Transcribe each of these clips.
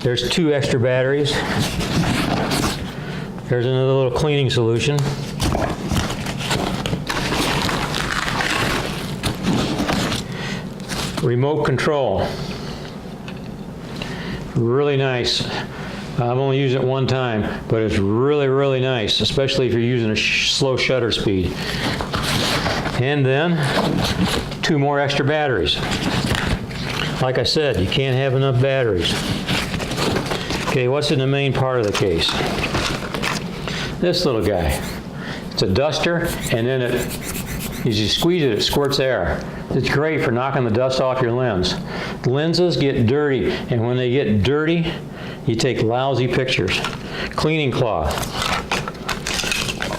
There's 2 extra batteries. There's another little cleaning solution. Remote control. Really nice. I've only used it one time, but it's really, really nice, especially if you're using a slow shutter speed. And then 2 more extra batteries. Like I said, you can't have enough batteries. Okay, what's in the main part of the case? This little guy. It's a duster, and then as you squeeze it, it squirts air. It's great for knocking the dust off your lens. Lenses get dirty, and when they get dirty, you take lousy pictures. Cleaning cloth.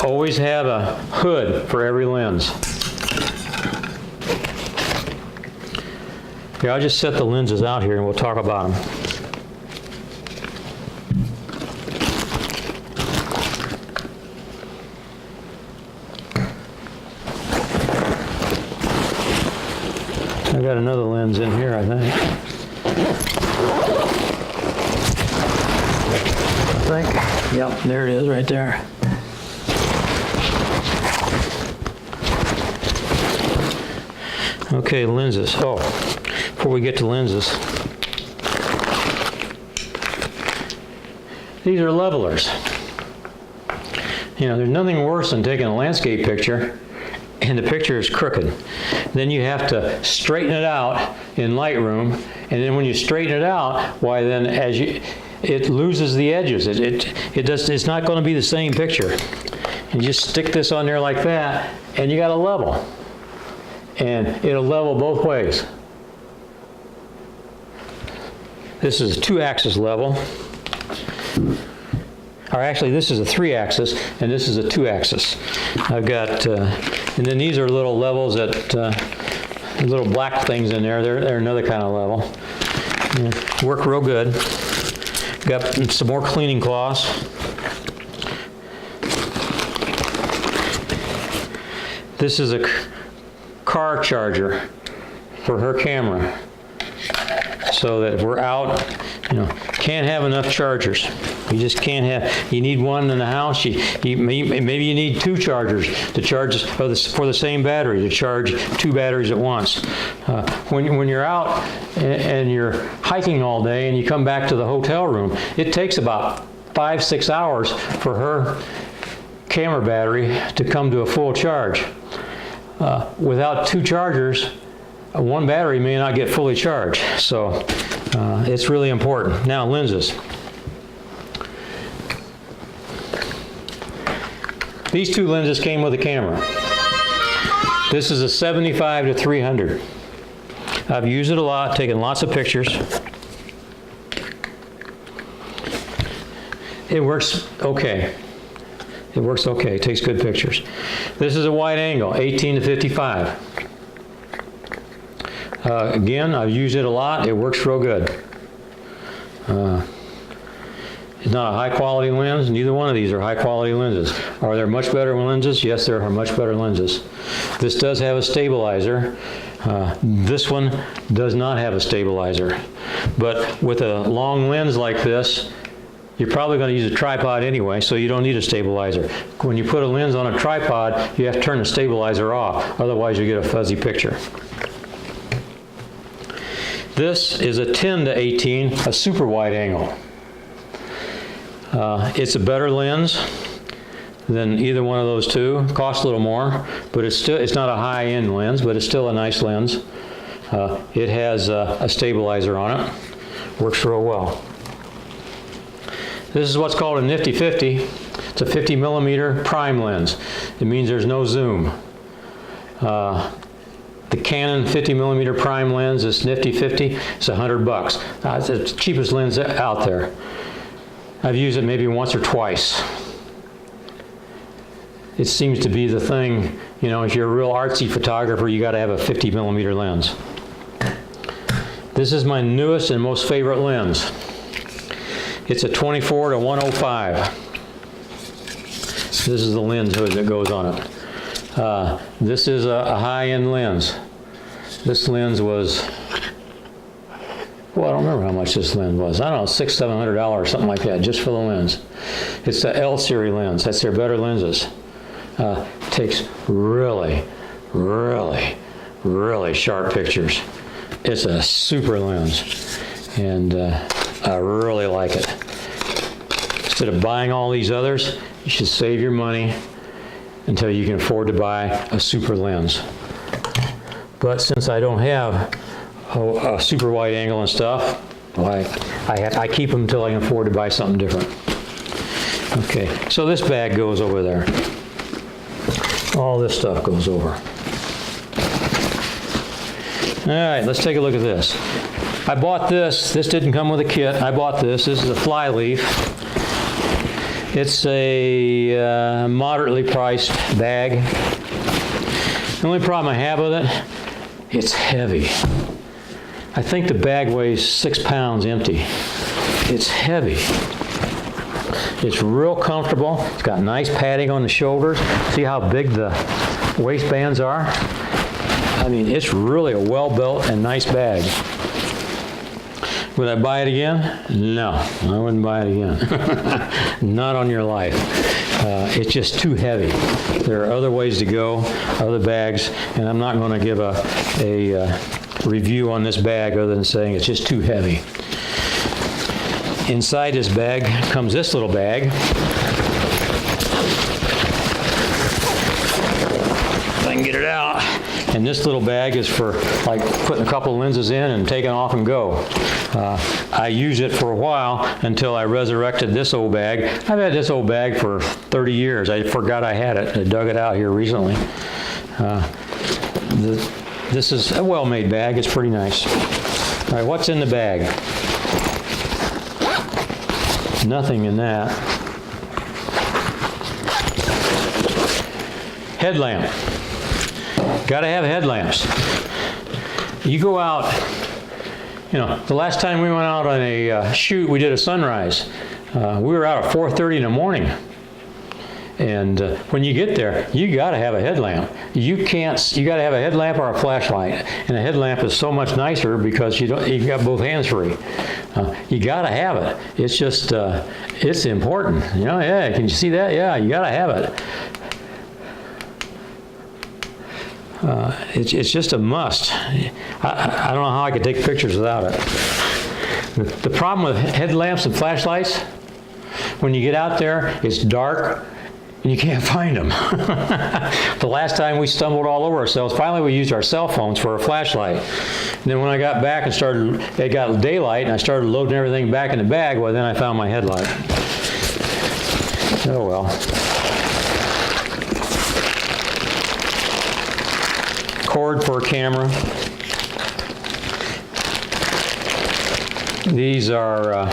Always have a hood for every lens. Okay, I'll just set the lenses out here and we'll talk about them. I've got another lens in here, I think. Yep, there it is right there. Okay, lenses. Oh, before we get to lenses, these are levelers. You know, there's nothing worse than taking a landscape picture and the picture is crooked. Then you have to straighten it out in Lightroom, and then when you straighten it out, why then it loses the edges. It's not going to be the same picture. You just stick this on there like that, and you got a level. And it'll level both ways. This is a 2-axis level. Or actually, this is a 3-axis, and this is a 2-axis. I've got, and then these are little levels that, little black things in there. They're another kind of level. Yeah, work real good. Got some more cleaning cloths. This is a car charger for her camera, so that if we're out, you know, can't have enough chargers. You just can't have. You need one in the house. Maybe you need 2 chargers to charge for the same battery, to charge 2 batteries at once. When you're out and you're hiking all day and you come back to the hotel room, it takes about 5-6 hours for her camera battery to come to a full charge. Without 2 chargers, 1 battery may not get fully charged. So it's really important. Now, lenses. These 2 lenses came with a camera. This is a 75 to 300. I've used it a lot, taken lots of pictures. It works okay. It works okay. It takes good pictures. This is a wide angle, 18 to 55. Again, I've used it a lot. It works real good. It's not a high-quality lens. Neither one of these are high-quality lenses. Are there much better lenses? Yes, there are much better lenses. This does have a stabilizer. This one does not have a stabilizer. But with a long lens like this, you're probably going to use a tripod anyway, so you don't need a stabilizer. When you put a lens on a tripod, you have to turn the stabilizer off. Otherwise, you get a fuzzy picture. This is a 10 to 18, a super wide angle. It's a better lens than either one of those 2. Costs a little more, but it's not a high-end lens, but it's still a nice lens. It has a stabilizer on it. Works real well. This is what's called a Nifty 50. It's a 50 millimeter prime lens. It means there's no zoom. The Canon 50 millimeter prime lens, this Nifty 50, it's $100. It's the cheapest lens out there. I've used it maybe once or twice. It seems to be the thing, you know, if you're a real artsy photographer, you got to have a 50 millimeter lens. This is my newest and most favorite lens. It's a 24 to 105. This is the lens hood that goes on it. This is a high-end lens. This lens was well, I don't remember how much this lens was. I don't know, $600, $700, something like that, just for the lens. It's the L series lens. That's their better lenses. Takes really, really, really sharp pictures. It's a super lens, and I really like it. Instead of buying all these others, you should save your money until you can afford to buy a super lens. But since I don't have a super wide angle and stuff, well, I keep them until I can afford to buy something different. Okay, so this bag goes over there. All this stuff goes over. All right, let's take a look at this. I bought this. This didn't come with a kit. I bought this. This is a Flyleaf. It's a moderately priced bag. The only problem I have with it, it's heavy. I think the bag weighs 6 pounds empty. It's heavy. It's real comfortable. It's got nice padding on the shoulders. See how big the waistbands are? I mean, it's really a well-built and nice bag. Would I buy it again? No, I wouldn't buy it again. Not on your life. It's just too heavy. There are other ways to go, other bags, and I'm not going to give a review on this bag other than saying it's just too heavy. Inside this bag comes this little bag. If I can get it out. And this little bag is for like putting a couple lenses in and taking off and go. I used it for a while until I resurrected this old bag. I've had this old bag for 30 years. I forgot I had it. I dug it out here recently. This is a well-made bag. It's pretty nice. All right, what's in the bag? Nothing in that. Headlamp. Got to have headlamps. You go out, you know, the last time we went out on a shoot, we did a sunrise. We were out at 4:30 in the morning. And when you get there, you got to have a headlamp. You got to have a headlamp or a flashlight. And a headlamp is so much nicer because you've got both hands free. You got to have it. It's just, it's important. You know, yeah, can you see that? Yeah, you got to have it. It's just a must. I don't know how I could take pictures without it. The problem with headlamps and flashlights, when you get out there, it's dark and you can't find them. The last time we stumbled all over ourselves, finally we used our cell phones for a flashlight. And then when I got back and it got daylight and I started loading everything back in the bag, well then I found my headlight. Oh well. Cord for a camera. These are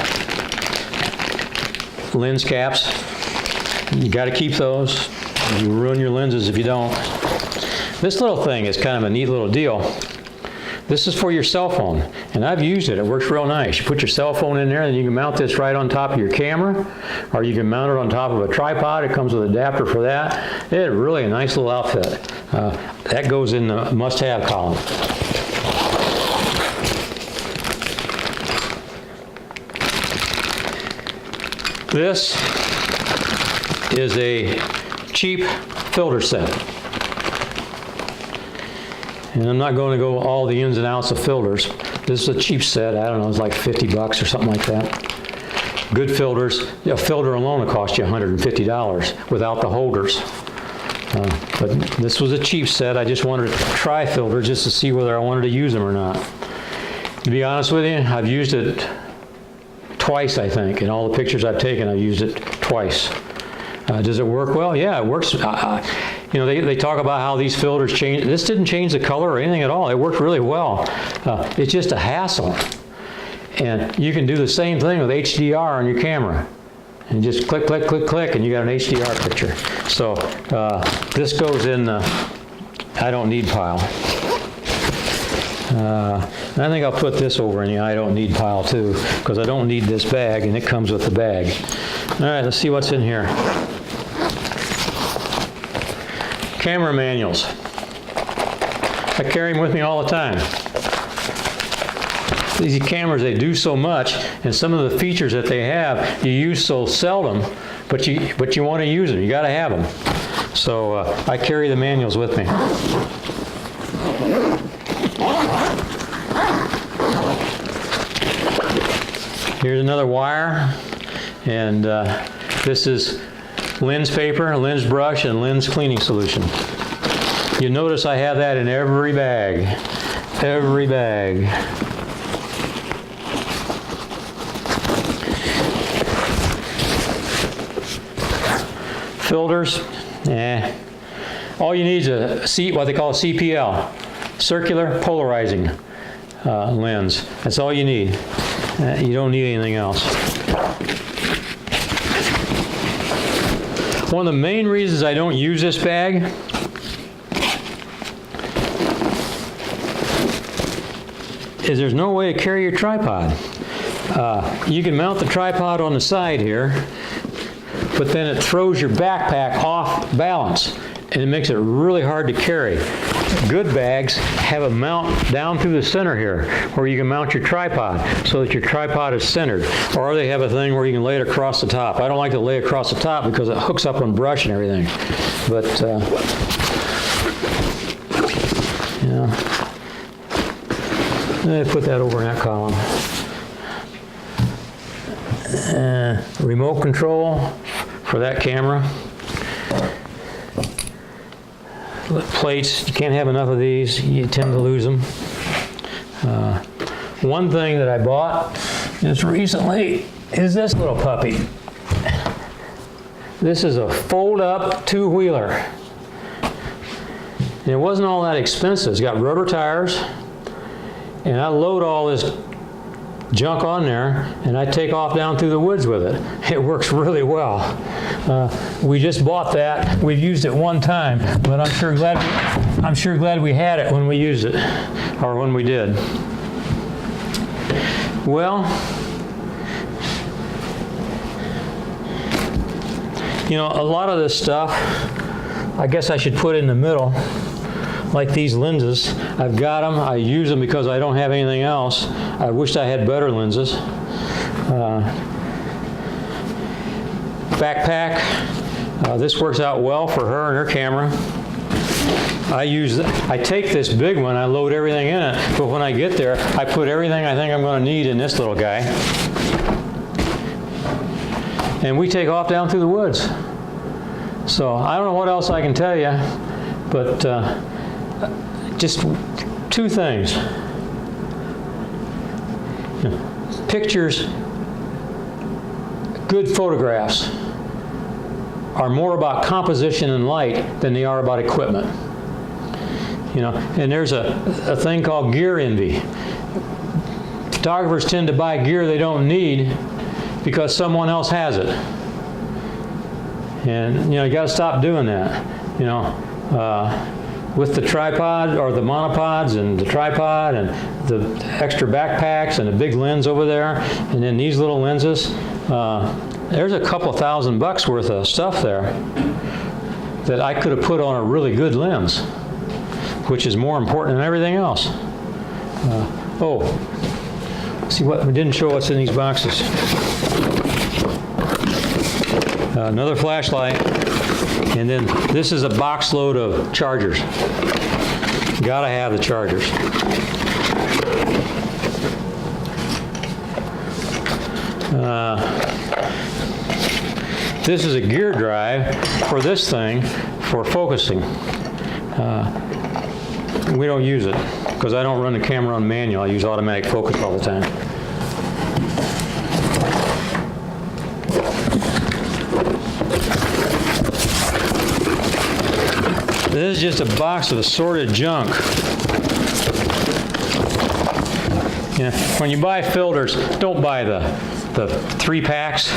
lens caps. You got to keep those. You ruin your lenses if you don't. This little thing is kind of a neat little deal. This is for your cell phone, and I've used it. It works real nice. You put your cell phone in there, and you can mount this right on top of your camera, or you can mount it on top of a tripod. It comes with an adapter for that. It's really a nice little outfit. That goes in the must-have column. This is a cheap filter set. And I'm not going to go all the ins and outs of filters. This is a cheap set. I don't know, it's like 50 bucks or something like that. Good filters. A filter alone will cost you $150 without the holders. But this was a cheap set. I just wanted to try filters just to see whether I wanted to use them or not. To be honest with you, I've used it twice, I think. In all the pictures I've taken, I've used it twice. Does it work well? Yeah, it works. You know, they talk about how these filters change. This didn't change the color or anything at all. It worked really well. It's just a hassle. And you can do the same thing with HDR on your camera. And just click, click, click, click, and you got an HDR picture. So this goes in the I don't need pile. I think I'll put this over in the I don't need pile too, because I don't need this bag, and it comes with the bag. All right, let's see what's in here. Camera manuals. I carry them with me all the time. these cameras, they do so much, and some of the features that they have, you use so seldom, but you want to use them. You got to have them. So I carry the manuals with me. Here's another wire, and this is lens paper, lens brush, and lens cleaning solution. You notice I have that in every bag. Every bag. Filters, all you need is what they call a CPL, circular polarizing lens. That's all you need. You don't need anything else. One of the main reasons I don't use this bag is there's no way to carry your tripod. You can mount the tripod on the side here, but then it throws your backpack off balance, and it makes it really hard to carry. Good bags have a mount down through the center here where you can mount your tripod so that your tripod is centered. Or they have a thing where you can lay it across the top. I don't like to lay across the top because it hooks up on brush and everything. But, put that over in that column. Remote control for that camera. Plates, you can't have enough of these. You tend to lose them. One thing that I bought just recently is this little puppy. This is a fold-up two-wheeler. And it wasn't all that expensive. It's got rubber tires, and I load all this junk on there, and I take off down through the woods with it. It works really well. We just bought that. We've used it one time, but I'm sure glad we had it when we used it, or when we did. Well, you know, a lot of this stuff, I guess I should put in the middle. Like these lenses, I've got them. I use them because I don't have anything else. I wished I had better lenses. Backpack. This works out well for her and her camera. I take this big one, I load everything in it, but when I get there, I put everything I think I'm going to need in this little guy. And we take off down through the woods. So I don't know what else I can tell you, but just two things. Pictures, good photographs are more about composition and light than they are about equipment. You know, and there's a thing called gear envy. Photographers tend to buy gear they don't need because someone else has it. And you know, you got to stop doing that. You know, with the tripod or the monopods and the tripod and the extra backpacks and a big lens over there, and then these little lenses, there's a couple $1,000 worth of stuff there that I could have put on a really good lens, which is more important than everything else. See what we didn't show what's in these boxes. Another flashlight, and then this is a box load of chargers. Gotta have the chargers. This is a gear drive for this thing for focusing. We don't use it because I don't run the camera on manual. I use automatic focus all the time. This is just a box of assorted junk. You know, when you buy filters, don't buy the 3 packs.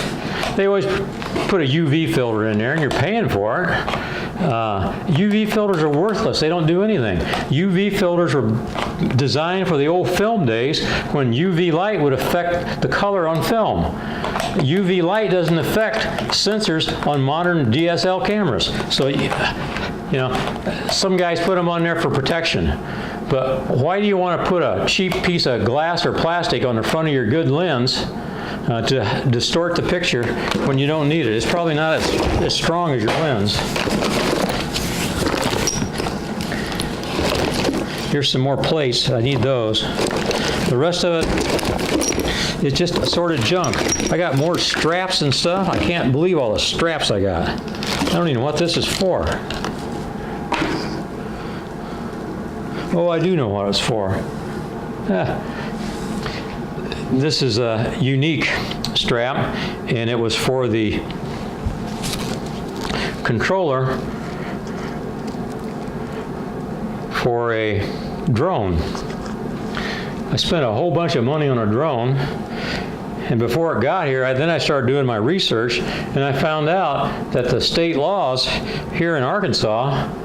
They always put a UV filter in there, and you're paying for it. UV filters are worthless. They don't do anything. UV filters were designed for the old film days when UV light would affect the color on film. UV light doesn't affect sensors on modern DSL cameras. So, you know, some guys put them on there for protection, But why do you want to put a cheap piece of glass or plastic on the front of your good lens to distort the picture when you don't need it? It's probably not as strong as your lens. Here's some more plates. I need those. The rest of it is just assorted junk. I got more straps and stuff. I can't believe all the straps I got. I don't even know what this is for. Oh, I do know what it's for. This is a unique strap, and it was for the controller for a drone. I spent a whole bunch of money on a drone, and before it got here, then I started doing my research, and I found out that the state laws here in Arkansas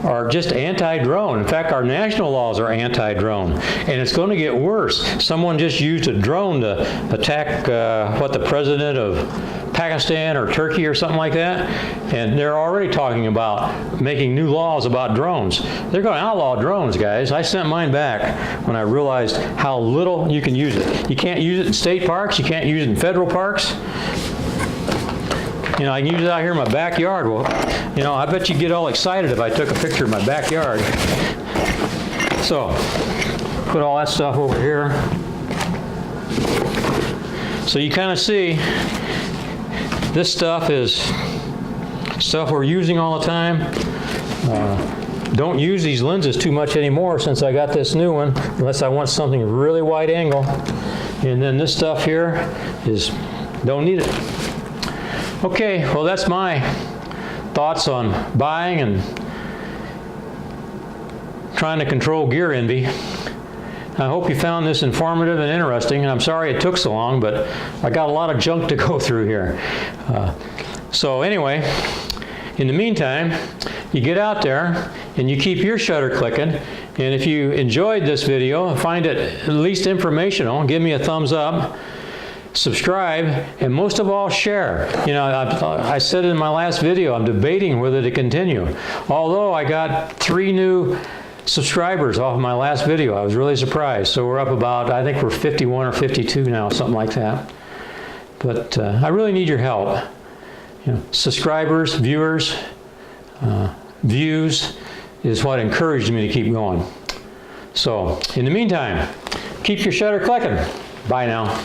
are just anti-drone. In fact, our national laws are anti-drone, and it's going to get worse. Someone just used a drone to attack the president of Pakistan or Turkey or something like that, and they're already talking about making new laws about drones. They're going to outlaw drones, guys. I sent mine back when I realized how little you can use it. You can't use it in state parks. You can't use it in federal parks. You know, I can use it out here in my backyard. Well, you know, I bet you'd get all excited if I took a picture of my backyard. So, put all that stuff over here. So you kind of see, this stuff is stuff we're using all the time. Don't use these lenses too much anymore since I got this new one, unless I want something really wide angle. And then this stuff here is, don't need it. Okay, well, that's my thoughts on buying and trying to control gear envy. I hope you found this informative and interesting, and I'm sorry it took so long, but I got a lot of junk to go through here. So anyway, in the meantime, you get out there and you keep your shutter clicking, and if you enjoyed this video, find it at least informational, give me a thumbs up. Subscribe, and most of all, share. You know, I said in my last video, I'm debating whether to continue. Although I got 3 new subscribers off of my last video. I was really surprised. So we're up about, I think we're 51 or 52 now, something like that. But I really need your help. You know, subscribers, viewers, views is what encouraged me to keep going. So, in the meantime, keep your shutter clicking. Bye now.